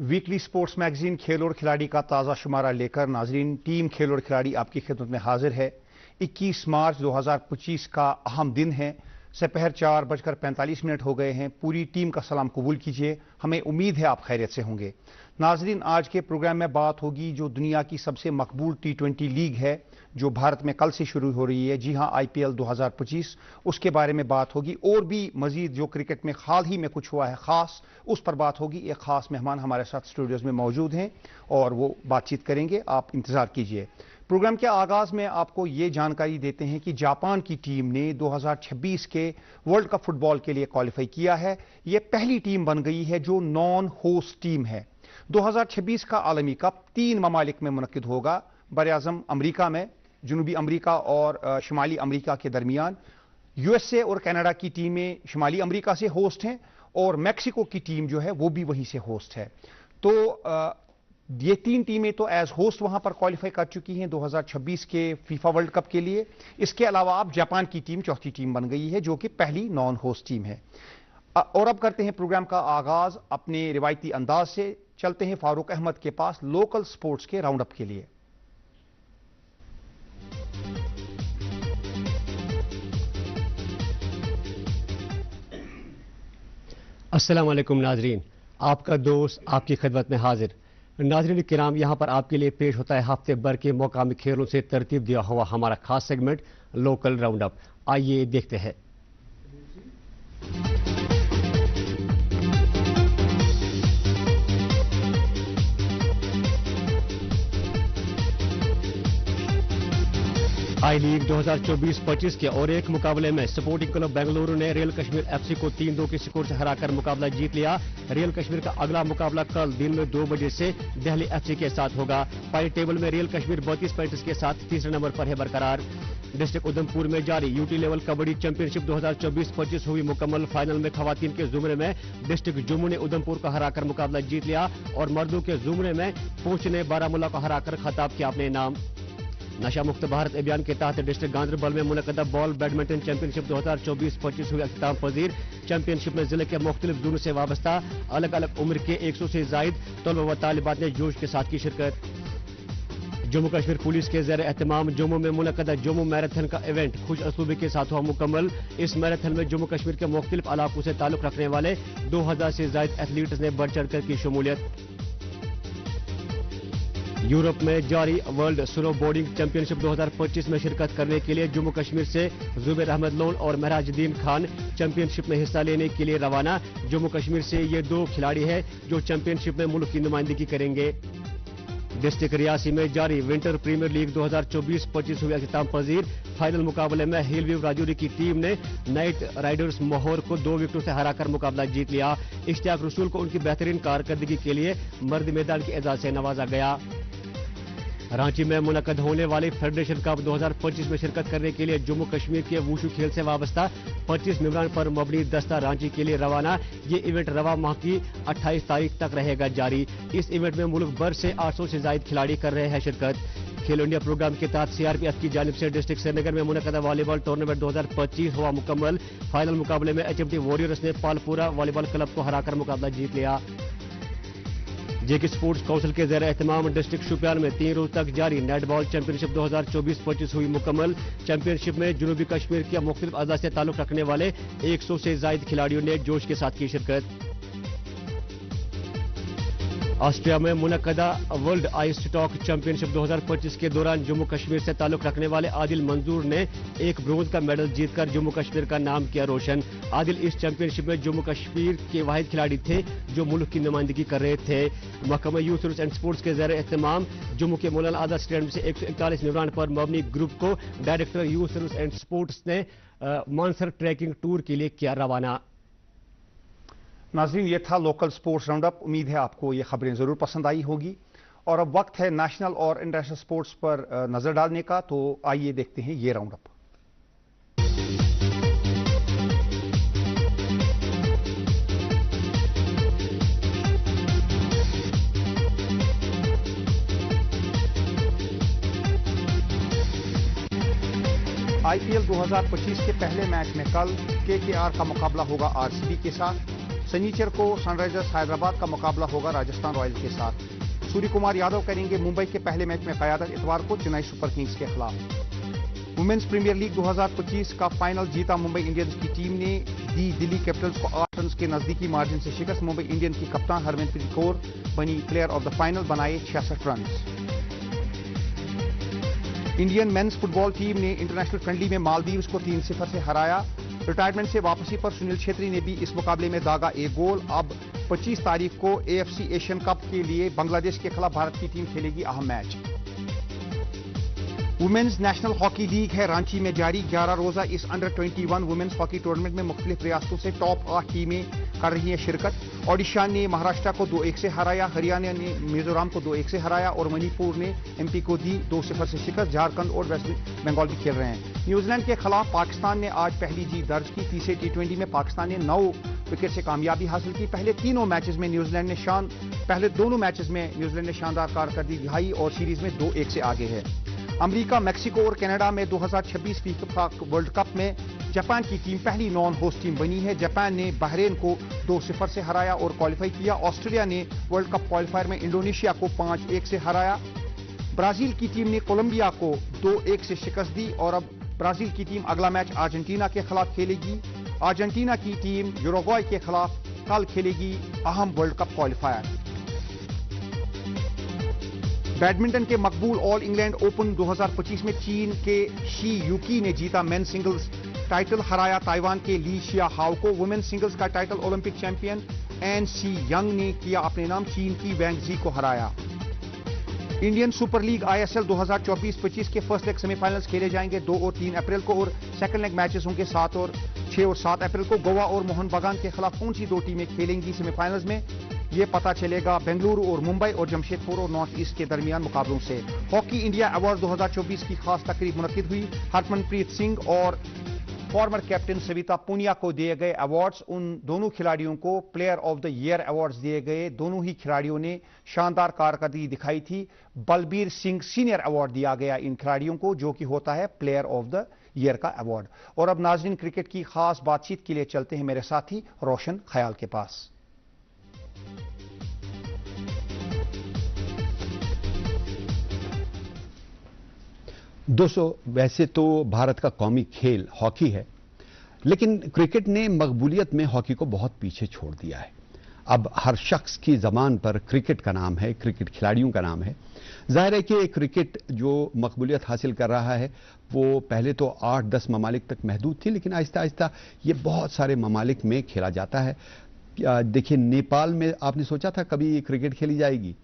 Weekly sports magazine खेल और खिलाड़ी का ताज़ा शुमारा लेकर नाजरीन टीम खेल और खिलाड़ी आपकी खिदमत में हाजिर है। 21 मार्च 2025 का अहम दिन है। दोपहर 4:45 हो गए हैं। पूरी टीम का सलाम कबूल कीजिए। हमें उम्मीद है आप खैरियत से होंगे। नाजरीन, आज के प्रोग्राम में बात होगी जो दुनिया की सबसे मकबूल T20 लीग है जो भारत में कल से शुरू हो रही है। जी हां, IPL 2025, उसके बारे में बात होगी। और भी मजीद जो क्रिकेट में हाल ही में कुछ हुआ है खास, उस पर बात होगी। एक खास मेहमान हमारे साथ स्टूडियोज में मौजूद हैं और वो बातचीत करेंगे। आप इंतजार कीजिए। प्रोग्राम के आगाज में आपको ये जानकारी देते हैं कि जापान की टीम ने 2026 के वर्ल्ड कप फुटबॉल के लिए क्वालिफाई किया है। ये पहली टीम बन गई है जो नॉन होस्ट टीम है। 2026 का आलमी कप 3 ममालिक में मुनक्किद होगा। बर-ए-आज़म अमरीका में, जनूबी अमरीका और शुमाली अमरीका के दरमियान। USA और कनाडा की टीमें शुमाली अमरीका से होस्ट हैं और मैक्सिको की टीम जो है वो भी वहीं से होस्ट है। तो ये 3 टीमें तो एज होस्ट वहां पर क्वालिफाई कर चुकी हैं 2026 के फीफा वर्ल्ड कप के लिए। इसके अलावा अब जापान की टीम चौथी टीम बन गई है जो कि पहली नॉन होस्ट टीम है। और अब करते हैं प्रोग्राम का आगाज अपने रिवायती अंदाज से। चलते हैं फारूक अहमद के पास लोकल स्पोर्ट्स के राउंड अप के लिए। अस्सलाम वालेकुम नाजरीन, आपका दोस्त आपकी खिदमत में हाजिर। नाजरीन किराम, यहाँ पर आपके लिए पेश होता है हफ्ते भर के मौकामी खेलों से तरतीब दिया हुआ हमारा खास सेगमेंट लोकल राउंड अप। आइए देखते हैं। आई लीग 2024-25 के और एक मुकाबले में स्पोर्टिंग क्लब बेंगलुरु ने रियल कश्मीर FC को 3-2 के स्कोर से हराकर मुकाबला जीत लिया। रियल कश्मीर का अगला मुकाबला कल दिन में 2 बजे से दिल्ली FC के साथ होगा। पॉइंट टेबल में रियल कश्मीर 32 पॉइंट्स के साथ तीसरे नंबर पर है बरकरार। डिस्ट्रिक्ट उधमपुर में जारी UT लेवल कबड्डी चैंपियनशिप 2024-25 हुई मुकम्मल। फाइनल में खवातीन के जुमरे में डिस्ट्रिक्ट जम्मू ने उधमपुर को हराकर मुकाबला जीत लिया और मर्दों के जुमरे में पुंछ ने बारामूला को हराकर खिताब किया अपने नाम। नशा मुक्त भारत अभियान के तहत डिस्ट्रिक्ट गांधरबल में मुनक़दा बॉल बैडमिंटन चैंपियनशिप 2024-25 हुई अख्ताम पजीर। चैंपियनशिप में जिले के मुख्तलिफ जोनों से वाबस्ता अलग अलग उम्र के 100 से जायद तलबा व तालिबात ने जोश के साथ की शिरकत। जम्मू कश्मीर पुलिस के ज़ेर एहतमाम जम्मू में मुनक़दा जम्मू मैराथन का इवेंट खुश असलूबी के साथ हुआ मुकम्मल। इस मैराथन में जम्मू कश्मीर के मुख्तलिफ इलाकों से ताल्लुक रखने वाले 2000 से जायद एथलीट्स ने बढ़ चढ़ कर की शमूलियत। यूरोप में जारी वर्ल्ड स्नो बोर्डिंग चैंपियनशिप 2025 में शिरकत करने के लिए जम्मू कश्मीर से जुबैर अहमद लोन और महराजुद्दीन खान चैंपियनशिप में हिस्सा लेने के लिए रवाना। जम्मू कश्मीर से ये 2 खिलाड़ी हैं जो चैंपियनशिप में मुल्क की नुमाइंदगी करेंगे। डिस्ट्रिक्ट रियासी में जारी विंटर प्रीमियर लीग 2024-25 हुई अख्ताम पजीर। फाइनल मुकाबले में हिलव्यू राजौरी की टीम ने नाइट राइडर्स मोहर को 2 विकेटों से हराकर मुकाबला जीत लिया। इश्तियाक रसूल को उनकी बेहतरीन कारकर्दगी के लिए मर्द मैदान के एजाज से नवाजा गया। रांची में मुनक़द होने वाली फेडरेशन कप 2025 में शिरकत करने के लिए जम्मू कश्मीर के वुशु खेल से वाबस्ता 25 मेंबरान पर मबनी दस्ता रांची के लिए रवाना। ये इवेंट रवा माह की 28 तारीख तक रहेगा जारी। इस इवेंट में मुल्क भर से 800 से जायद खिलाड़ी कर रहे हैं शिरकत। खेलो इंडिया प्रोग्राम के तहत CRPF की जानिब से डिस्ट्रिक्ट श्रीनगर में मुनक़दा वॉलीबॉल टूर्नामेंट 2025 हुआ मुकम्मल। फाइनल मुकाबले में HMT वॉरियर्स ने पालपुरा वॉलीबॉल क्लब को हराकर मुकाबला जीत लिया। जेके स्पोर्ट्स काउंसिल के ज़ेर एहतमाम डिस्ट्रिक्ट शोपियान में 3 रोज तक जारी नेटबॉल चैंपियनशिप 2024-25 हुई मुकम्मल। चैंपियनशिप में जनूबी कश्मीर के मुख्तलिफ अज़ला से ताल्लुक रखने वाले 100 से जायद खिलाड़ियों ने जोश के साथ की शिरकत। ऑस्ट्रिया में मुनक़दा वर्ल्ड आइस स्टॉक चैंपियनशिप 2025 के दौरान जम्मू कश्मीर से ताल्लुक रखने वाले आदिल मंजूर ने एक ब्रोंज का मेडल जीतकर जम्मू कश्मीर का नाम किया रोशन। आदिल इस चैंपियनशिप में जम्मू कश्मीर के वाहिद खिलाड़ी थे जो मुल्क की नुमाइंदगी कर रहे थे। महकमा यूथ सर्विस एंड स्पोर्ट्स के ज़ेर एहतमाम जम्मू के मौलाना आजाद स्टेडियम से 141 मेंबरान पर मबनी ग्रुप को director youth service and sports ने मानसर ट्रैकिंग टूर के लिए किया रवाना। नाज़रीन, ये था लोकल स्पोर्ट्स राउंड अप। उम्मीद है आपको ये खबरें ज़रूर पसंद आई होगी। और अब वक्त है नेशनल और इंटरनेशनल स्पोर्ट्स पर नज़र डालने का। तो आइए देखते हैं ये राउंड अप। IPL 2025 के पहले मैच में कल KKR का मुकाबला होगा RCB के साथ। शनिचर को सनराइजर्स हैदराबाद का मुकाबला होगा राजस्थान रॉयल्स के साथ। सूर्य कुमार यादव करेंगे मुंबई के पहले मैच में क़यादत, इतवार को चेन्नई सुपर किंग्स के खिलाफ। वुमेन्स प्रीमियर लीग 2025 का फाइनल जीता मुंबई इंडियंस की टीम ने दी दिल्ली कैपिटल्स को 8 रन के नजदीकी मार्जिन से शिकस्त। मुंबई इंडियन की कप्तान हरमनप्रीत कौर बनी प्लेयर ऑफ द फाइनल, बनाए 66 run. Indian mains football team ने इंटरनेशनल फ्रेंडली में मालदीव्स को 3-0 से हराया। रिटायरमेंट से वापसी पर सुनील छेत्री ने भी इस मुकाबले में दागा एक गोल। अब 25 तारीख को AFC एशियन कप के लिए बांग्लादेश के खिलाफ भारत की टीम खेलेगी अहम match. Women's national hockey league है रांची में जारी। 11 रोजा इस अंडर-21 वुमेन्स हॉकी टूर्नामेंट में मुख्तलिफ रियासतों से टॉप 8 टीमें कर रही हैं शिरकत। ओडिशा ने महाराष्ट्र को 2-1 से हराया, हरियाणा ने मिजोरम को 2-1 से हराया और मणिपुर ने MP को दी 2-0 से शिकस्त। झारखंड और वेस्ट बंगाल भी खेल रहे हैं। न्यूजीलैंड के खिलाफ पाकिस्तान ने आज पहली जीत दर्ज की। तीसरे T20 में पाकिस्तान ने 9 विकेट से कामयाबी हासिल की। पहले दोनों मैचेस में न्यूजीलैंड ने शानदार कारकर्दगी दिखाई और सीरीज में 2-1 से आगे है। अमेरिका, मैक्सिको और कनाडा में 2026 फीफा वर्ल्ड कप में जापान की टीम पहली नॉन होस्ट टीम बनी है। जापान ने बहरीन को 2-0 से हराया और क्वालिफाई किया। ऑस्ट्रेलिया ने वर्ल्ड कप क्वालिफायर में इंडोनेशिया को 5-1 से हराया। ब्राजील की टीम ने कोलंबिया को 2-1 से शिकस्त दी और अब ब्राजील की टीम अगला मैच अर्जेंटीना के खिलाफ खेलेगी। अर्जेंटीना की टीम यूरुग्वे के खिलाफ कल खेलेगी अहम वर्ल्ड कप क्वालिफायर। बैडमिंटन के मकबूल ऑल इंग्लैंड ओपन 2025 में चीन के शी यूकी ने जीता मेन सिंगल्स टाइटल, हराया ताइवान के ली शिया हाओ को। वुमेन सिंगल्स का title Olympic champion An Se Young ने किया अपने नाम, चीन की वैंग जी को हराया। इंडियन सुपर लीग ISL 2024-25 के फर्स्ट लेग सेमीफाइनल्स खेले जाएंगे 2 और 3 अप्रैल को और सेकंड लेग मैचेस होंगे 6 और 7 अप्रैल को। गोवा और मोहन बागान के खिलाफ कौन सी 2 टीमें खेलेंगी सेमीफाइनल्स में, ये पता चलेगा बेंगलुरु और मुंबई और जमशेदपुर और नॉर्थ ईस्ट के दरमियान मुकाबलों से। हॉकी इंडिया अवार्ड 2024 की खास तकरीब मुनक्किद हुई। हरमनप्रीत सिंह और फॉर्मर कैप्टन सविता पूनिया को दिए गए अवार्ड्स। उन दोनों खिलाड़ियों को player of the year awards दिए गए। दोनों ही खिलाड़ियों ने शानदार कारकर्दगी दिखाई थी। बलबीर सिंह सीनियर अवार्ड दिया गया इन खिलाड़ियों को, जो कि होता है प्लेयर ऑफ द ईयर का अवार्ड। और अब नाजरीन क्रिकेट की खास बातचीत के लिए चलते हैं मेरे साथी रोशन ख्याल के पास। दोस्तों, वैसे तो भारत का कौमी खेल हॉकी है, लेकिन क्रिकेट ने मकबूलियत में हॉकी को बहुत पीछे छोड़ दिया है। अब हर शख्स की ज़बान पर क्रिकेट का नाम है, क्रिकेट खिलाड़ियों का नाम है। जाहिर है कि क्रिकेट जो मकबूलियत हासिल कर रहा है वो पहले तो 8-10 ममालिक तक महदूद थी, लेकिन आहिस्ता आहिस्ता ये बहुत सारे ममालिक में खेला जाता है। देखिए, नेपाल में आपने सोचा था कभी क्रिकेट खेली जाएगी,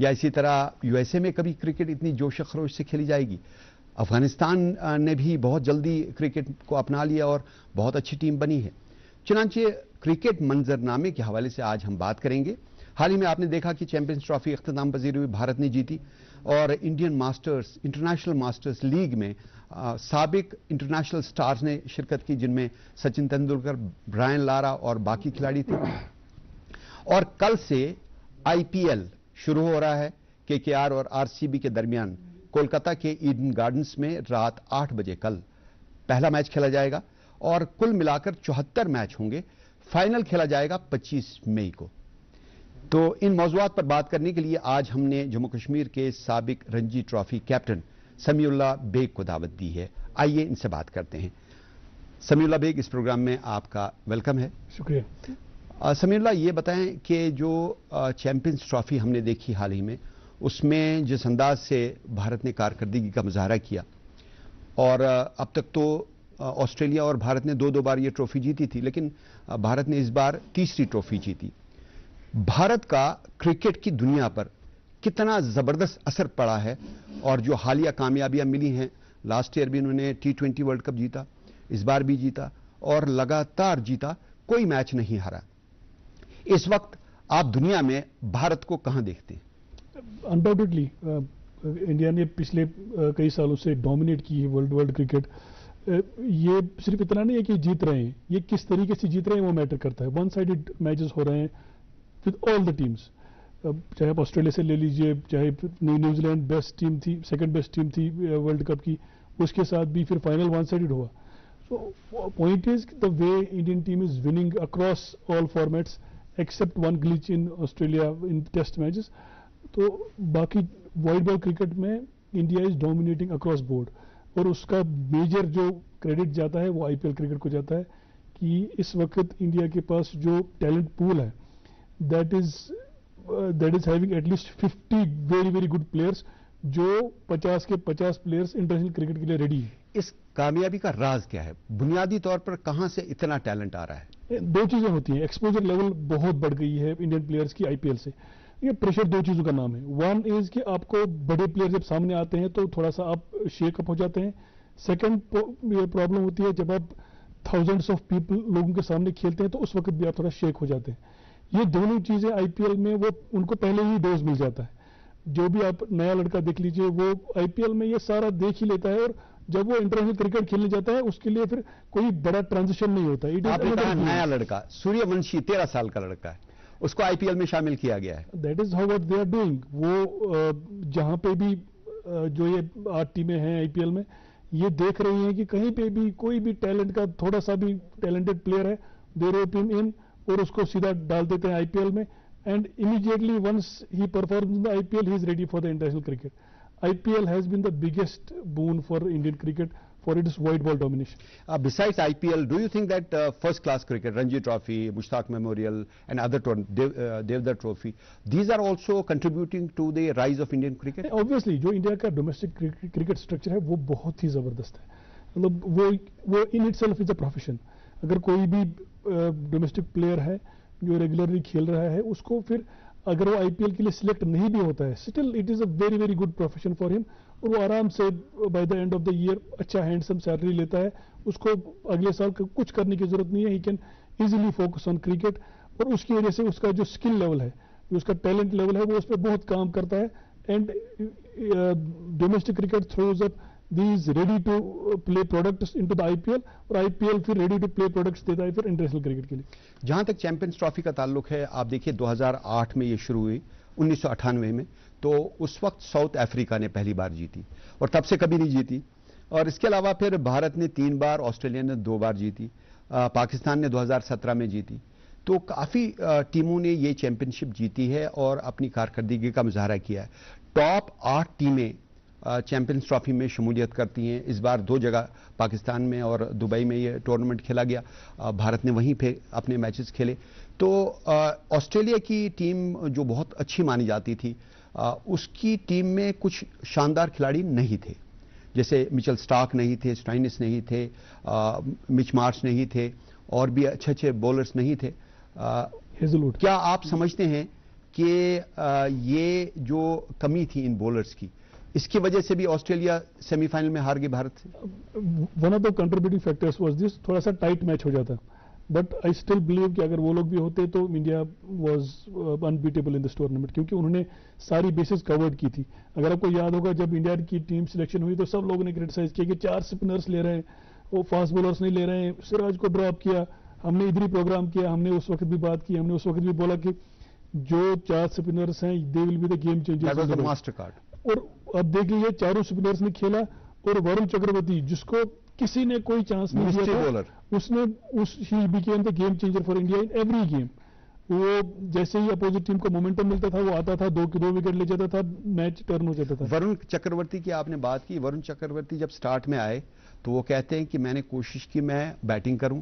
या इसी तरह USA में कभी क्रिकेट इतनी जोश खरोश से खेली जाएगी। अफगानिस्तान ने भी बहुत जल्दी क्रिकेट को अपना लिया और बहुत अच्छी टीम बनी है। चुनांचे क्रिकेट मंजरनामे के हवाले से आज हम बात करेंगे। हाल ही में आपने देखा कि चैंपियंस ट्रॉफी इख्तिताम पजीर हुई, भारत ने जीती और इंटरनेशनल मास्टर्स लीग में साबिक इंटरनेशनल स्टार्स ने शिरकत की, जिनमें सचिन तेंदुलकर, ब्रायन लारा और बाकी खिलाड़ी थे। और कल से IPL शुरू हो रहा है। KKR और RCB के दरमियान कोलकाता के ईडन गार्डन्स में रात 8 बजे कल पहला मैच खेला जाएगा और कुल मिलाकर 74 मैच होंगे। फाइनल खेला जाएगा 25 मई को। तो इन मौज़ूआत पर बात करने के लिए आज हमने जम्मू कश्मीर के साबिक रणजी ट्रॉफी कैप्टन समीउल्लाह बेग को दावत दी है। आइए इनसे बात करते हैं। समीउल्लाह बेग, इस प्रोग्राम में आपका वेलकम है। शुक्रिया। समीउल्लाह, ये बताएं कि जो चैंपियंस ट्रॉफी हमने देखी हाल ही में, उसमें जिस अंदाज से भारत ने कारकर्दगी का मुजाहरा किया, और अब तक तो ऑस्ट्रेलिया और भारत ने 2-2 बार ये ट्रॉफी जीती थी, लेकिन भारत ने इस बार तीसरी ट्रॉफी जीती। भारत का क्रिकेट की दुनिया पर कितना जबरदस्त असर पड़ा है, और जो हालिया कामयाबियां मिली हैं, लास्ट ईयर भी उन्होंने T20 वर्ल्ड कप जीता, इस बार भी जीता और लगातार जीता, कोई मैच नहीं हारा। इस वक्त आप दुनिया में भारत को कहां देखते हैं? अनडाउटेडली इंडिया ने पिछले कई सालों से डोमिनेट की है वर्ल्ड क्रिकेट। ये सिर्फ इतना नहीं है कि जीत रहे हैं, ये किस तरीके से जीत रहे हैं वो मैटर करता है। वन साइडेड मैचेस हो रहे हैं विद ऑल द टीम्स, चाहे आप ऑस्ट्रेलिया से ले लीजिए, चाहे न्यूजीलैंड बेस्ट टीम थी, सेकंड बेस्ट टीम थी वर्ल्ड कप की, उसके साथ भी फिर फाइनल वन साइडेड हुआ। So point is the way Indian team is winning across all formats except one glitch in Australia in test matches. तो बाकी वाइड बॉल क्रिकेट में India is dominating across board और उसका major जो credit जाता है वो आईपीएल क्रिकेट को जाता है कि इस वक्त इंडिया के पास जो टैलेंट पूल है that is having at least 50 very very good players जो 50 के 50 प्लेयर्स इंटरनेशनल क्रिकेट के लिए रेडी है। इस कामयाबी का राज क्या है? बुनियादी तौर पर कहां से इतना टैलेंट आ रहा है? दो चीजें होती हैं, एक्सपोजर लेवल बहुत बढ़ गई है इंडियन प्लेयर्स की आईपीएल से। ये प्रेशर दो चीजों का नाम है। वन इज कि आपको बड़े प्लेयर जब सामने आते हैं तो थोड़ा सा आप शेकअप हो जाते हैं। सेकंड प्रॉब्लम होती है जब आप थाउजेंड्स ऑफ पीपल लोगों के सामने खेलते हैं तो उस वक्त भी आप थोड़ा शेक हो जाते हैं। ये दोनों चीजें आईपीएल में वो उनको पहले ही डोज मिल जाता है। जो भी आप नया लड़का देख लीजिए वो आईपीएल में ये सारा देख ही लेता है और जब वो इंटरनेशनल क्रिकेट खेलने जाता है उसके लिए फिर कोई बड़ा ट्रांजिशन नहीं होता। आपने कहा नया लड़का, सूर्यवंशी 13 साल का लड़का है, उसको आईपीएल में शामिल किया गया है। That is how what they are doing. वो जहां पे भी जो ये 8 टीमें हैं आईपीएल में ये देख रही हैं कि कहीं पे भी कोई भी टैलेंट का थोड़ा सा भी टैलेंटेड प्लेयर है दे रोप हिम इन और उसको सीधा डाल देते हैं आईपीएल में and immediately once he performs in the IPL he is ready for the international cricket. IPL has been the biggest boon for Indian cricket for its white ball domination. Besides IPL, do you think that first class cricket, Ranji Trophy, Mushtaq Memorial and other Devdar Trophy, these are also contributing to the rise of Indian cricket? Obviously, जो India का domestic cricket structure है वो बहुत ही जबरदस्त है। मतलब वो in itself is a profession. अगर कोई भी डोमेस्टिक प्लेयर है जो रेगुलरली खेल रहा है उसको फिर अगर वो आईपीएल के लिए सिलेक्ट नहीं भी होता है still it is a very very good profession for him और वो आराम से by the end of the year अच्छा हैंडसम सैलरी लेता है। उसको अगले साल कुछ करने की जरूरत नहीं है। He can easily focus on cricket और उसकी वजह से उसका जो स्किल लेवल है जो उसका टैलेंट लेवल है वो उस पर बहुत काम करता है and domestic cricket throws up these ready to play products into the IPL और IPL फिर ready to play products देता है फिर इंटरनेशनल क्रिकेट के लिए। जहां तक चैंपियंस ट्रॉफी का ताल्लुक है, आप देखिए 2008 में ये शुरू हुई, 1998 में, तो उस वक्त साउथ अफ्रीका ने पहली बार जीती और तब से कभी नहीं जीती। और इसके अलावा फिर भारत ने 3 बार, ऑस्ट्रेलिया ने 2 बार जीती, पाकिस्तान ने 2017 में जीती। तो काफी टीमों ने ये चैंपियनशिप जीती है और अपनी कारकर्दगी का मुजाहरा किया है। टॉप 8 टीमें चैंपियंस ट्रॉफी में शमूलियत करती हैं। इस बार 2 जगह पाकिस्तान में और दुबई में ये टूर्नामेंट खेला गया, भारत ने वहीं पे अपने मैचेस खेले। तो ऑस्ट्रेलिया की टीम जो बहुत अच्छी मानी जाती थी उसकी टीम में कुछ शानदार खिलाड़ी नहीं थे, जैसे मिचेल स्टार्क नहीं थे, स्टाइनिस नहीं थे, मिच मार्श नहीं थे और भी अच्छे बॉलर्स नहीं थे। हेजलवुड। क्या आप समझते हैं कि ये जो कमी थी इन बॉलर्स की इसकी वजह से भी ऑस्ट्रेलिया सेमीफाइनल में हार गई भारत से? One of the contributing factors was this, थोड़ा सा टाइट मैच हो जाता, बट आई स्टिल बिलीव कि अगर वो लोग भी होते तो India was unbeatable in this tournament क्योंकि उन्होंने सारी बेसिस कवर्ड की थी। अगर आपको याद होगा जब इंडिया की टीम सिलेक्शन हुई तो सब लोगों ने क्रिटिसाइज किया कि 4 स्पिनर्स ले रहे हैं, वो फास्ट बॉलर्स नहीं ले रहे हैं, सिराज को ड्रॉप किया। हमने इधर ही प्रोग्राम किया, हमने उस वक्त भी बात की, हमने उस वक्त भी बोला कि जो 4 स्पिनर्स हैं they will be the game changers. Master card. और अब देख लीजिए 4 स्पिनर्स ने खेला और वरुण चक्रवर्ती जिसको किसी ने कोई चांस नहीं दिया उसने he became the game changer for India in every game. वो जैसे ही अपोजिट टीम को मोमेंटम मिलता था वो आता था, 2 विकेट ले जाता था, मैच टर्न हो जाता था। वरुण चक्रवर्ती की आपने बात की। वरुण चक्रवर्ती जब स्टार्ट में आए तो वो कहते हैं कि मैंने कोशिश की मैं बैटिंग करूं,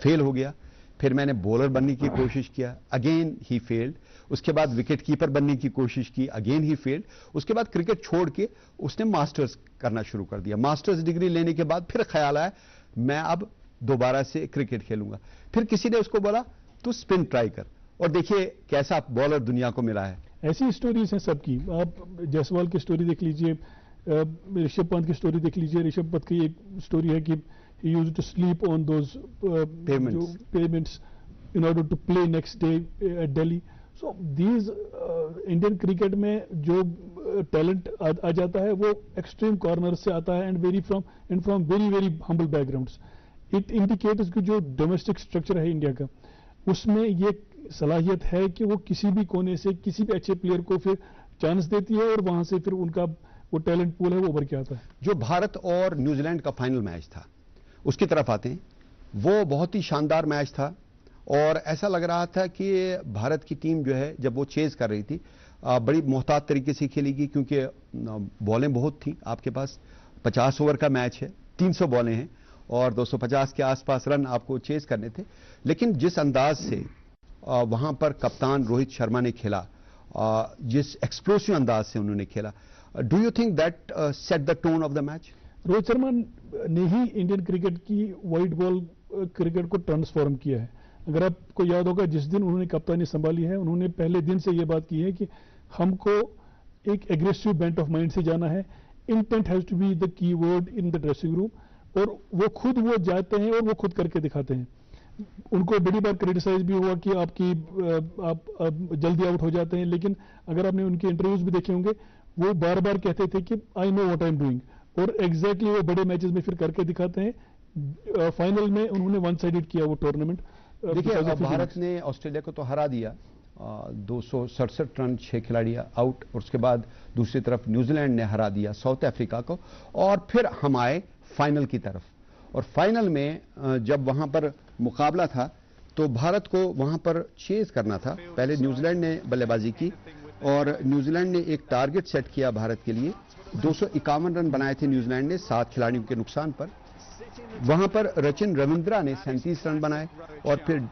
फेल हो गया, फिर मैंने बॉलर बनने की कोशिश किया, अगेन ही फेल्ड। उसके बाद विकेट कीपर बनने की कोशिश की, अगेन ही फेल्ड। उसके बाद क्रिकेट छोड़ के उसने मास्टर्स करना शुरू कर दिया। मास्टर्स डिग्री लेने के बाद फिर ख्याल आया मैं अब दोबारा से क्रिकेट खेलूंगा। फिर किसी ने उसको बोला तू स्पिन ट्राई कर और देखिए कैसा बॉलर दुनिया को मिला है। ऐसी स्टोरीज हैं सबकी। आप जायसवाल की स्टोरी देख लीजिए, ऋषभ पंत की स्टोरी देख लीजिए। ऋषभ पंत की एक स्टोरी है कि he used to sleep on those payments in order to play next day at Delhi. So these Indian cricket में जो talent आ जाता है वो extreme corners से आता है and from very very humble backgrounds. It indicates कि जो domestic structure है इंडिया का उसमें ये सलाहियत है कि वो किसी भी कोने से किसी भी अच्छे प्लेयर को फिर चांस देती है और वहां से फिर उनका वो टैलेंट पूल है वो उभर के आता है। जो भारत और न्यूजीलैंड का फाइनल मैच था उसकी तरफ आते हैं। वो बहुत ही शानदार मैच था और ऐसा लग रहा था कि भारत की टीम जो है जब वो चेज कर रही थी बड़ी मोहतात तरीके से खेलेगी, क्योंकि बॉलें बहुत थी आपके पास। 50 ओवर का मैच है, 300 बॉलें हैं और 250 के आसपास रन आपको चेज करने थे। लेकिन जिस अंदाज से वहां पर कप्तान रोहित शर्मा ने खेला, जिस एक्सप्लोसिव अंदाज से उन्होंने खेला, do you think that set the tone of the match? Rohit Sharma ने ही इंडियन क्रिकेट की व्हाइट बॉल क्रिकेट को ट्रांसफॉर्म किया है। अगर आपको याद होगा, जिस दिन उन्होंने कप्तानी संभाली है, उन्होंने पहले दिन से यह बात की है कि हमको एक एग्रेसिव बेंट ऑफ माइंड से जाना है। Intent has to be the key word in the dressing room, और वो खुद वो जाते हैं और वो खुद करके दिखाते हैं। उनको बड़ी बार क्रिटिसाइज भी हुआ कि आप जल्दी आउट हो जाते हैं, लेकिन अगर आपने उनके इंटरव्यूज भी देखे होंगे, वो बार बार कहते थे कि I know what I am doing, और एग्जैक्टली वो बड़े मैचेस में फिर करके दिखाते हैं। फाइनल में उन्होंने वन साइडेड किया वो टूर्नामेंट। देखिए, भारत ने ऑस्ट्रेलिया को तो हरा दिया, 267 रन 6 खिलाड़ी आउट, और उसके बाद दूसरी तरफ न्यूजीलैंड ने हरा दिया साउथ अफ्रीका को, और फिर हम आए फाइनल की तरफ। और फाइनल में जब वहां पर मुकाबला था तो भारत को वहां पर चेज करना था। पहले न्यूजीलैंड ने बल्लेबाजी की और न्यूजीलैंड ने एक टारगेट सेट किया भारत के लिए। 251 रन बनाए थे न्यूजीलैंड ने 7 खिलाड़ियों के नुकसान पर। वहां पर रचिन रविंद्रा ने 37 रन बनाए और फिर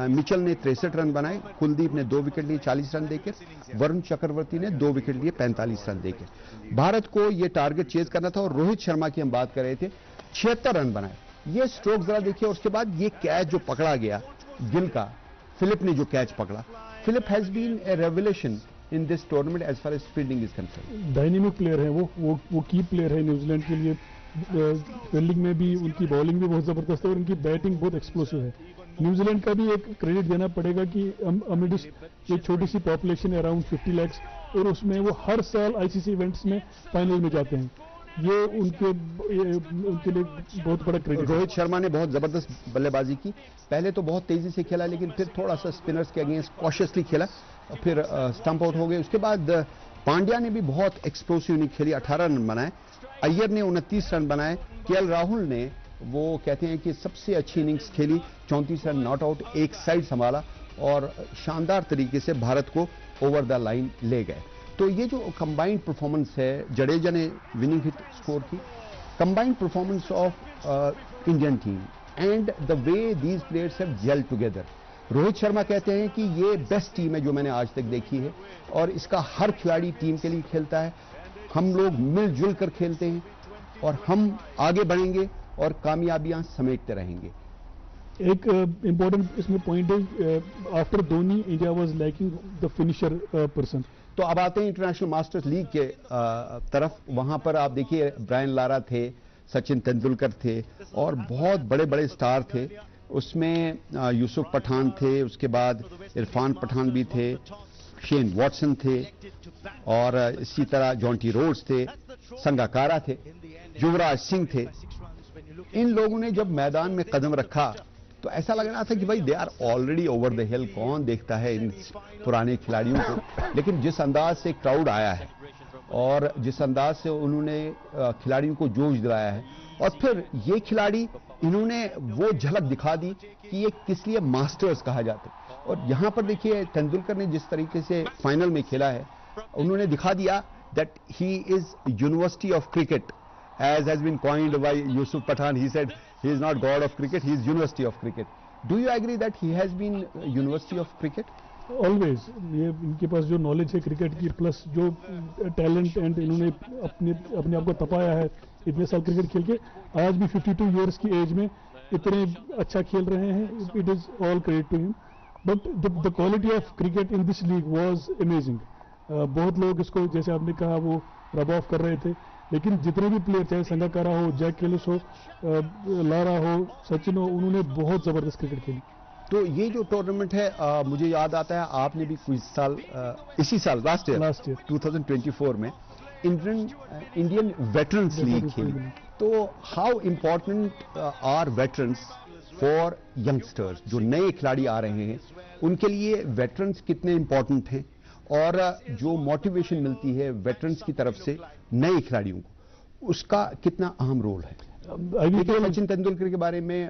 मिचेल ने 63 रन बनाए। कुलदीप ने 2 विकेट लिए 40 रन देकर। वरुण चक्रवर्ती ने 2 विकेट लिए 45 रन देकर। भारत को यह टारगेट चेज करना था और रोहित शर्मा की हम बात कर रहे थे, 76 रन बनाए। ये स्ट्रोक जरा देखिए। उसके बाद ये कैच जो पकड़ा गया गिल का, फिलिप ने जो कैच पकड़ा, Phillip has been a revelation in this tournament as far as fielding is concern. Dynamic player है वो की प्लेयर है न्यूजीलैंड के लिए। फील्डिंग में भी उनकी बॉलिंग भी बहुत जबरदस्त है और उनकी बैटिंग बहुत एक्सप्लोसिव है। न्यूजीलैंड का भी एक क्रेडिट देना पड़ेगा कि अमिडिस्ट एक छोटी सी पॉपुलेशन है अराउंड 50 लाख, और उसमें वो हर साल आईसीसी इवेंट्स में फाइनल में जाते हैं। ये उनके लिए बहुत बड़ा क्रेडिट। रोहित शर्मा ने बहुत जबरदस्त बल्लेबाजी की। पहले तो बहुत तेजी से खेला, लेकिन फिर थोड़ा सा स्पिनर्स के अगेंस्ट कॉशियसली खेला, फिर स्टंप आउट हो गए। उसके बाद पांड्या ने भी बहुत एक्सप्लोसिव इनिंग खेली, 18 रन बनाए। अय्यर ने 29 रन बनाए। केएल राहुल ने, वो कहते हैं कि सबसे अच्छी इनिंग्स खेली, 34 रन नॉट आउट, एक साइड संभाला और शानदार तरीके से भारत को ओवर द लाइन ले गए। तो ये जो कंबाइंड परफॉर्मेंस है, जडेजा ने विनिंग हिट स्कोर की, combined performance of Indian team and the way these players have gelled together. Rohit Sharma कहते हैं कि ये बेस्ट टीम है जो मैंने आज तक देखी है और इसका हर खिलाड़ी टीम के लिए खेलता है। हम लोग मिलजुल कर खेलते हैं और हम आगे बढ़ेंगे और कामयाबियां समेटते रहेंगे। एक इंपॉर्टेंट इसमें पॉइंट है, after Dhoni India was lacking the finisher person. तो अब आते हैं इंटरनेशनल मास्टर्स लीग के तरफ। वहां पर आप देखिए, ब्रायन लारा थे, सचिन तेंदुलकर थे और बहुत बड़े बड़े स्टार थे। उसमें यूसुफ पठान थे, उसके बाद इरफान पठान भी थे, शेन वॉटसन थे और इसी तरह जॉन्टी रोड्स थे, संगाकारा थे, युवराज सिंह थे। इन लोगों ने जब मैदान में कदम रखा तो ऐसा लग रहा था कि भाई they are already over the hill. कौन देखता है इन पुराने खिलाड़ियों को? लेकिन जिस अंदाज से क्राउड आया है और जिस अंदाज से उन्होंने खिलाड़ियों को जोश दिलाया है, और फिर ये खिलाड़ी, इन्होंने वो झलक दिखा दी कि ये किस लिए मास्टर्स कहा जाता है। और यहां पर देखिए, तेंदुलकर ने जिस तरीके से फाइनल में खेला है, उन्होंने दिखा दिया that he is university of cricket, as has been coined by Yusuf Pathan. He said he is not god of cricket, he is university of cricket. Do you agree that he has been university of cricket? Always. ये इनके पास जो knowledge है cricket की, plus जो talent and इन्होंने अपने आप को तपाया है इतने साल क्रिकेट खेल के, आज भी 52 इयर्स की एज में इतने अच्छा खेल रहे हैं। It is all credit to him. But the quality of cricket in this league was amazing. बहुत लोग इसको, जैसे आपने कहा, वो रब ऑफ कर रहे थे, लेकिन जितने भी प्लेयर, चाहे संगाकारा हो, जैक कैलिस हो, लारा हो, सचिन हो, उन्होंने बहुत जबरदस्त क्रिकेट खेली। तो ये जो टूर्नामेंट है, मुझे याद आता है आपने भी कुछ साल, इसी साल लास्ट ईयर 2024 में इंडियन वेटरन्स लीग खेली। तो how important are veterans for youngsters? जो नए खिलाड़ी आ रहे हैं उनके लिए वेटरन्स कितने इंपॉर्टेंट हैं, और जो मोटिवेशन मिलती है वेटरन्स की तरफ से नए खिलाड़ियों को, उसका कितना अहम रोल है? देखिए सचिन तेंदुलकर के बारे में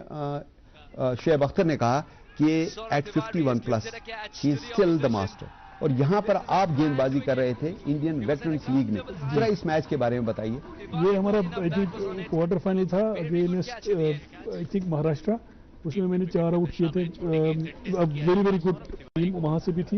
शोएब अख्तर ने कहा कि at 51 plus he is still the master. और यहां पर आप गेंदबाजी कर रहे थे इंडियन वेटरन्स लीग में, जरा इस मैच के बारे में बताइए। ये हमारा आई थिंक क्वार्टर फाइनल था अगेंस्ट आई थिंक महाराष्ट्र, उसमें मैंने 4 आउट किए थे। वेरी वेरी गुड टीम वहां से भी थी,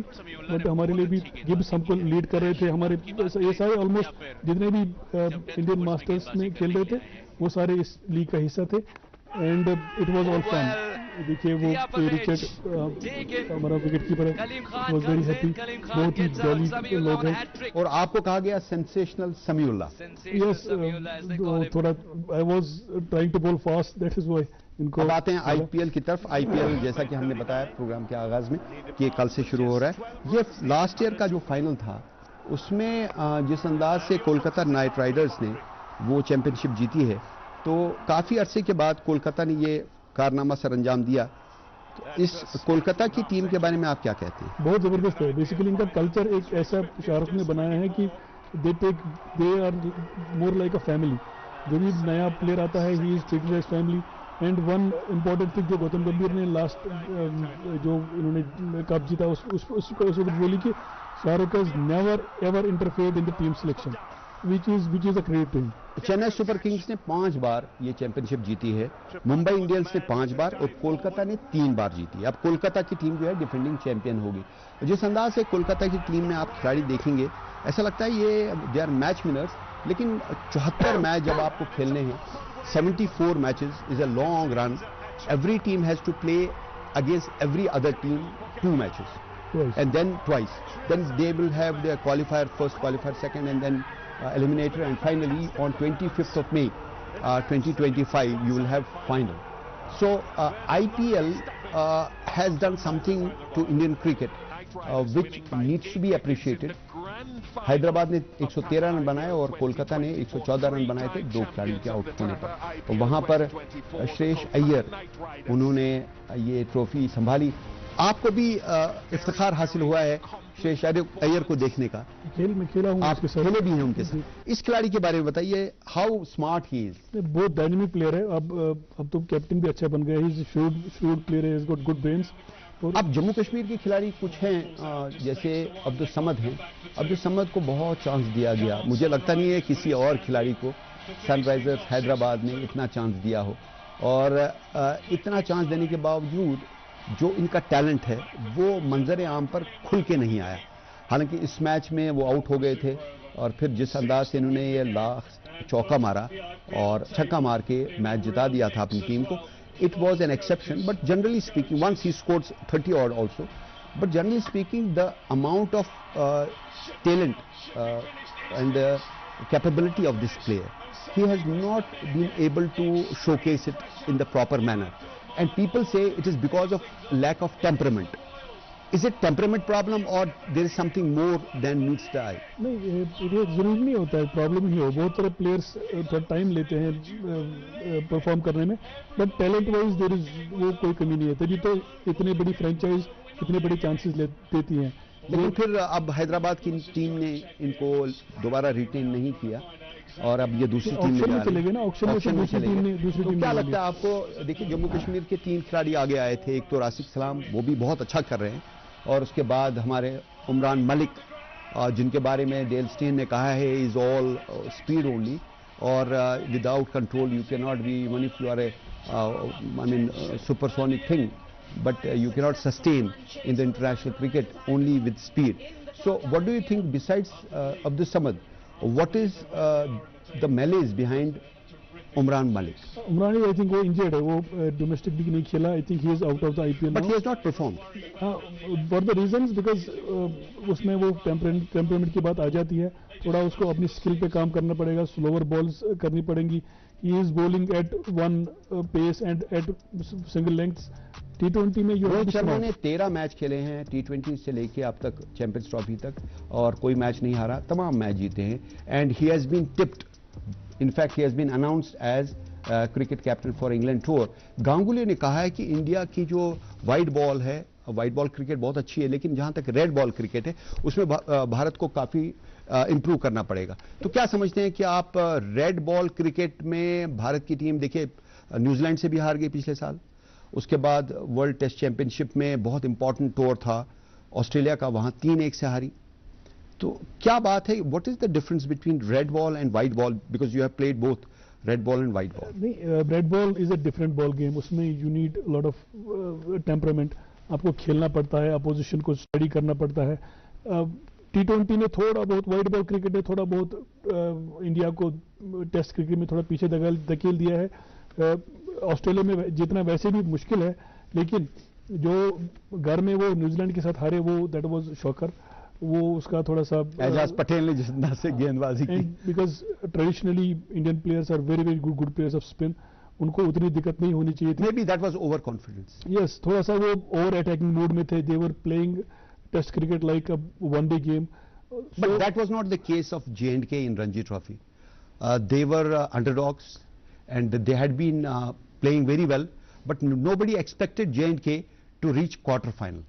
बट हमारे लिए भी गिब्स हमको लीड कर रहे थे। हमारे ये सारे ऑलमोस्ट जितने भी इंडियन मास्टर्स में खेल रहे थे वो सारे इस लीग का हिस्सा थे and it was all fun. देखिए वो रिचर्ड हमारा विकेट कीपर है, वाज वेरी हैप्पी, बहुत ही जॉली लोग हैं। और आपको कहा गया सेंसेशनल समीउल्लाह। यस, थोड़ा I was trying to bowl fast, that is why इनको। अब आते हैं आईपीएल की तरफ। आईपीएल जैसा कि हमने बताया प्रोग्राम के आगाज में कि कल से शुरू हो रहा है। ये लास्ट ईयर का जो फाइनल था उसमें जिस अंदाज से कोलकाता नाइट राइडर्स ने वो चैंपियनशिप जीती है, तो काफी अरसे के बाद कोलकाता ने ये कारनामा सर अंजाम दिया। तो इस कोलकाता की टीम के बारे में आप क्या कहते हैं? बहुत जबरदस्त है। बेसिकली इनका कल्चर एक ऐसा शाहरुख ने बनाया है कि they are more like a family. जो भी नया प्लेयर आता है he is treated as family. And one important thing जो गौतम गंभीर ने लास्ट जो इन्होंने कप जीता उस वक्त बोली कि Shahrukh has never ever interfered in the team selection, which is a credit to him. Chennai super Kings ने 5 बार ये चैंपियनशिप जीती है, मुंबई इंडियंस ने 5 बार और कोलकाता ने 3 बार जीती है। अब कोलकाता की टीम जो है डिफेंडिंग चैंपियन होगी। जिस अंदाज से कोलकाता की टीम में आप खिलाड़ी देखेंगे ऐसा लगता है ये दे आर मैच विनर्स, लेकिन 74 मैच जब आपको खेलने हैं, 74 matches is a long run. Every team has to play against every other team 2 matches and then twice. Then they will have their qualifier, first qualifier, second, and then eliminator, and finally on 25th of May 2025 you will have final. So IPL has done something to Indian cricket which needs to be appreciated. Hyderabad ने 113 run बनाए और कोलकाता ने 114 run बनाए थे 2 खिलाड़ियों के out होने पर। तो वहां पर श्रेयस अय्यर उन्होंने ये ट्रॉफी संभाली। आपको भी इफ्तिखार हासिल हुआ है श्रेयस अय्यर को देखने का? खेल में खेला हूं, आप खेले भी हैं उनके साथ। इस खिलाड़ी के बारे में बताइए, हाउ स्मार्ट ही इज। बहुत डायनेमिक प्लेयर है। अब तो कैप्टन भी अच्छा बन गया है, श्रूड प्लेयर है, गॉट गुड ब्रेन्स। अब जम्मू कश्मीर के खिलाड़ी कुछ हैं जैसे अब्दुल समद हैं। अब्दुल समद को बहुत चांस दिया गया, मुझे लगता नहीं है किसी और खिलाड़ी को सनराइजर्स हैदराबाद ने इतना चांस दिया हो। और इतना चांस देने के बावजूद जो इनका टैलेंट है वो मंजर आम पर खुल के नहीं आया। हालांकि इस मैच में वो आउट हो गए थे और फिर जिस अंदाज से इन्होंने ये लास्ट चौका मारा और छक्का मार के मैच जिता दिया था अपनी टीम को, it was an exception, but generally speaking, once he scored 30 odd also, but generally speaking the amount of talent and the capability of this player, he has not been able to showcase it in the proper manner, and people say it is because of lack of temperament. Is it temperament problem or there is something more than meets the eye? नहीं, ये जरूरी नहीं होता है problem ही हो। बहुत सारे players थोड़ा टाइम लेते हैं परफॉर्म करने में, but talent wise there is वो कोई कमी नहीं है, तभी तो इतनी बड़ी फ्रेंचाइज इतने बड़े चांसेस देती हैं। लेकिन फिर अब हैदराबाद की टीम ने इनको दोबारा रिटेन नहीं किया और अब ये दूसरी टीम में चले गए ना, ऑक्शन में दूसरी टीम ने तो क्या लगता है आपको? देखिए जम्मू कश्मीर के 3 खिलाड़ी आगे आए थे, एक तो राशिद सलाम, वो भी बहुत अच्छा कर रहे हैं, और उसके बाद हमारे उमरान मलिक जिनके बारे में डेल स्टेन ने कहा है इज ऑल स्पीड ओनली और without control you can not be, even if you are I mean supersonic thing, but you cannot sustain in the international cricket only with speed. So what do you think besides Abdul Samad, what is the malaise behind Umran Malik? Umran, I think वो injured है, वो domestic league नहीं खेला, I think he is out of the IPL but now. he has not performed. For the reasons because उसमें वो temperament की बात आ जाती है, थोड़ा उसको अपनी स्किल पे काम करना पड़ेगा, स्लोअर बॉल्स करनी पड़ेंगी। He is bowling at one pace and at single lengths. T20 में रोहित शर्मा ने 13 मैच खेले हैं T20 से लेके अब तक चैंपियंस ट्रॉफी तक और कोई मैच नहीं हारा, तमाम मैच जीते हैं and he has been tipped, in fact he has been announced as cricket captain for England tour. Ganguly ने कहा है कि इंडिया की जो वाइट बॉल है, वाइट बॉल क्रिकेट बहुत अच्छी है, लेकिन जहां तक रेड बॉल क्रिकेट है उसमें भारत को काफी इंप्रूव करना पड़ेगा। तो क्या समझते हैं कि आप रेड बॉल क्रिकेट में भारत की टीम, देखिए न्यूजीलैंड से भी हार गई पिछले साल, उसके बाद वर्ल्ड टेस्ट चैंपियनशिप में बहुत इंपॉर्टेंट टूर था ऑस्ट्रेलिया का, वहां 3-1 से हारी। तो क्या बात है, what is the difference between red ball and white ball, because you have played both red ball and white ball? नहीं, red ball is a different ball game, उसमें you need lot of temperament, आपको खेलना पड़ता है, opposition को study करना पड़ता है। T20 ने थोड़ा बहुत, व्हाइट बॉल क्रिकेट ने थोड़ा बहुत इंडिया को टेस्ट क्रिकेट में थोड़ा पीछे धकेल दिया है। ऑस्ट्रेलिया में जितना वैसे भी मुश्किल है, लेकिन जो घर में वो न्यूजीलैंड के साथ हारे, वो दैट वाज शॉकर, वो उसका थोड़ा सा एजाज पटेल ने जिस तरह से गेंदबाजी की, because traditionally Indian players are very very good players of spin, उनको उतनी दिक्कत नहीं होनी चाहिए थी। Maybe that was overconfidence. Yes, थोड़ा सा वो ओवर अटैकिंग मूड में थे, they were playing test cricket like a one day game. But that was not the case of J&K in Ranji Trophy. They were underdogs and they had been playing very well, but nobody expected J&K to reach quarter final.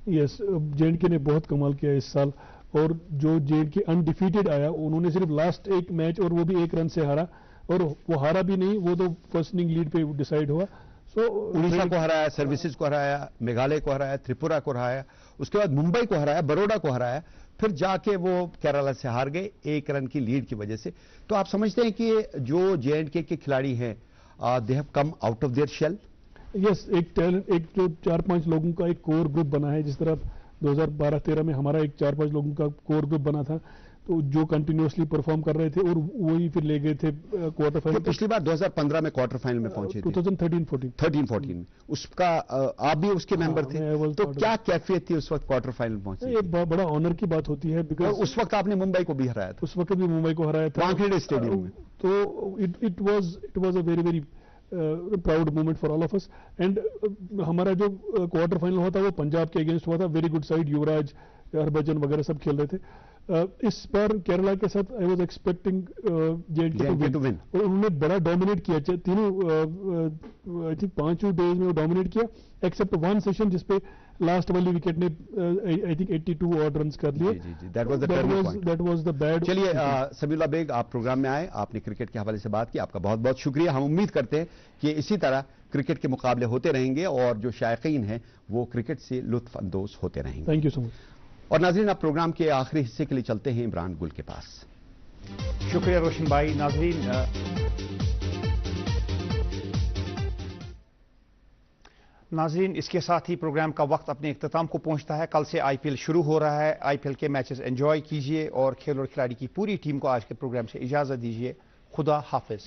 Yes, J&K ने बहुत कमाल किया इस साल, और जो J&K undefeated आया, उन्होंने सिर्फ लास्ट एक मैच, और वो भी 1 रन से हारा, और वो हारा भी नहीं, वो तो फर्स्ट इनिंग लीड पे डिसाइड हुआ। सो उड़ीसा को हराया, सर्विसेज को हराया, मेघालय को हराया, त्रिपुरा को हराया, उसके बाद मुंबई को हराया, बड़ौदा को हराया, फिर जाके वो केरला से हार गए 1 रन की लीड की वजह से। तो आप समझते हैं कि जो J&K के खिलाड़ी हैं, they have come out of their shell? Yes, एक जो 4-5 लोगों का एक कोर ग्रुप बना है, जिस तरह 2012-13 में हमारा एक 4-5 लोगों का कोर ग्रुप बना था, तो जो कंटिन्यूअसली परफॉर्म कर रहे थे, और वही फिर ले गए थे क्वार्टर फाइनल। पिछली बार 2015 में क्वार्टर फाइनल में पहुंचे थे, 2013-14 में उसका आप भी उसके मेंबर थे, तो क्या कैफियत थी उस वक्त क्वार्टर फाइनल पहुंचे? ये बड़ा ऑनर की बात होती है, बिकॉज उस वक्त आपने मुंबई को भी हराया था। उस वक्त भी मुंबई को हराया था वानखेड़े स्टेडियम में। तो it was a very very proud moment for all of us. And हमारा जो क्वार्टर फाइनल हुआ था, वो पंजाब के अगेंस्ट हुआ था, वेरी गुड साइड, युवराज, हरभजन वगैरह सब खेल रहे थे। इस बार केरला के साथ I was expecting J&K to win, और उन्होंने बड़ा डोमिनेट किया, तीनों आई थिंक 5 डेज में वो डोमिनेट किया, एक्सेप्ट वन सेशन जिसपे लास्ट वाली विकेट ने आई थिंक 82 ऑड रन्स कर लिए। That was the bad. चलिए, समीउल्लाह बेग, आप प्रोग्राम में आए, आपने क्रिकेट के हवाले से बात की, आपका बहुत बहुत शुक्रिया। हम उम्मीद करते हैं कि इसी तरह क्रिकेट के मुकाबले होते रहेंगे और जो शायकीन हैं वो क्रिकेट से लुत्फ अंदोज होते रहेंगे। Thank you so much. और नाज़रीन, अब प्रोग्राम के आखिरी हिस्से के लिए चलते हैं इमरान गुल के पास। शुक्रिया रोशन भाई। नाज़रीन, इसके साथ ही प्रोग्राम का वक्त अपने इख्तिताम को पहुंचता है। कल से IPL शुरू हो रहा है। IPL के मैचेस एंजॉय कीजिए और खेल और खिलाड़ी की पूरी टीम को आज के प्रोग्राम से इजाज़त दीजिए। खुदा हाफिज।